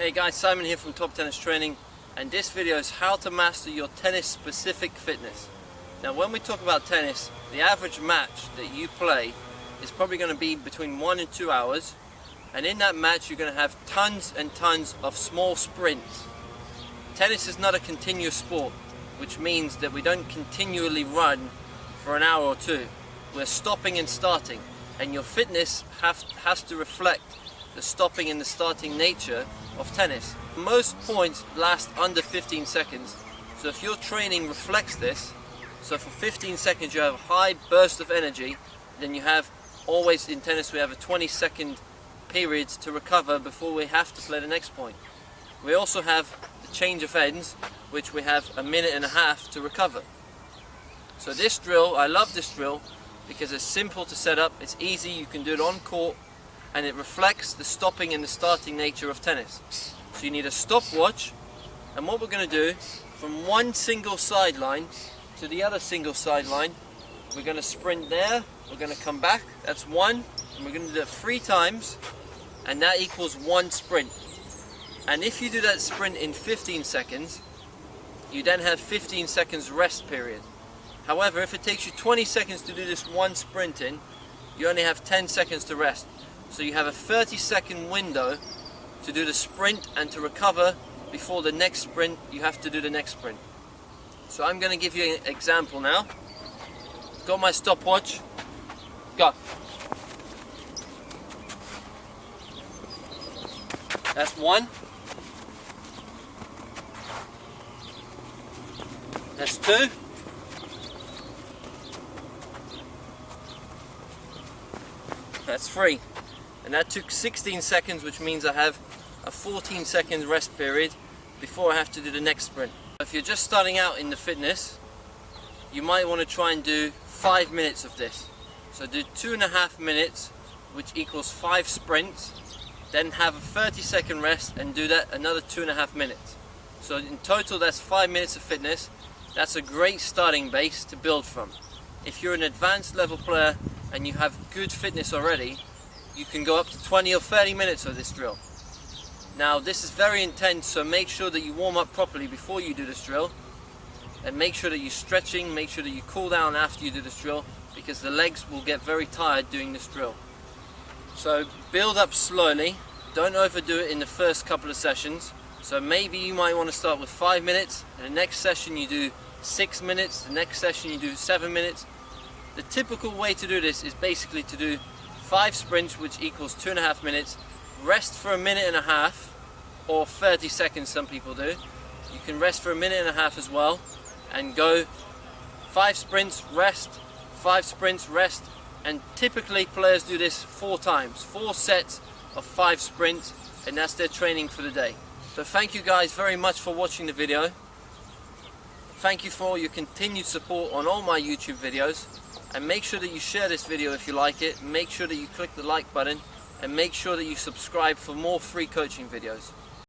Hey guys, Simon here from Top Tennis Training, and this video is how to master your tennis specific fitness. Now when we talk about tennis, the average match that you play is probably going to be between 1 and 2 hours, and in that match you're going to have tons and tons of small sprints. Tennis is not a continuous sport, which means that we don't continually run for an hour or two. We're stopping and starting, and your fitness has to reflect the stopping and the starting nature of tennis. Most points last under 15 seconds, so if your training reflects this, so for 15 seconds you have a high burst of energy, then you have, always in tennis we have a 20-second period to recover before we have to play the next point. We also have the change of ends, which we have a minute and a half to recover. So this drill, I love this drill because it's simple to set up, it's easy, you can do it on court, and it reflects the stopping and the starting nature of tennis. So you need a stopwatch, and what we're going to do, from one single sideline to the other single sideline, we're going to sprint there, we're going to come back, that's one, and we're going to do it 3 times, and that equals 1 sprint. And if you do that sprint in 15 seconds, you then have 15 seconds rest period. However, if it takes you 20 seconds to do this 1 sprint in, you only have 10 seconds to rest. So you have a 30-second window to do the sprint and to recover before the next sprint. You have to do the next sprint. So I'm going to give you an example now. Got my stopwatch. Go. That's 1. That's 2. That's 3. And that took 16 seconds, which means I have a 14-second rest period before I have to do the next sprint. If you're just starting out in the fitness, you might want to try and do 5 minutes of this. So do 2.5 minutes, which equals 5 sprints, then have a 30-second rest and do that another 2.5 minutes. So in total that's 5 minutes of fitness. That's a great starting base to build from. If you're an advanced level player and you have good fitness already, you can go up to 20 or 30 minutes of this drill. Now this is very intense, so make sure that you warm up properly before you do this drill, and make sure that you're stretching, make sure that you cool down after you do this drill, because the legs will get very tired doing this drill. So build up slowly, don't overdo it in the first couple of sessions. So maybe you might want to start with 5 minutes, and the next session you do 6 minutes, the next session you do 7 minutes. The typical way to do this is basically to do 5 sprints, which equals 2.5 minutes, rest for a minute and a half, or 30 seconds some people do. You can rest for a minute and a half as well, and go 5 sprints, rest, 5 sprints, rest, and typically players do this 4 times, 4 sets of 5 sprints, and that's their training for the day. So thank you guys very much for watching the video. Thank you for all your continued support on all my YouTube videos. And make sure that you share this video if you like it, make sure that you click the like button, and make sure that you subscribe for more free coaching videos.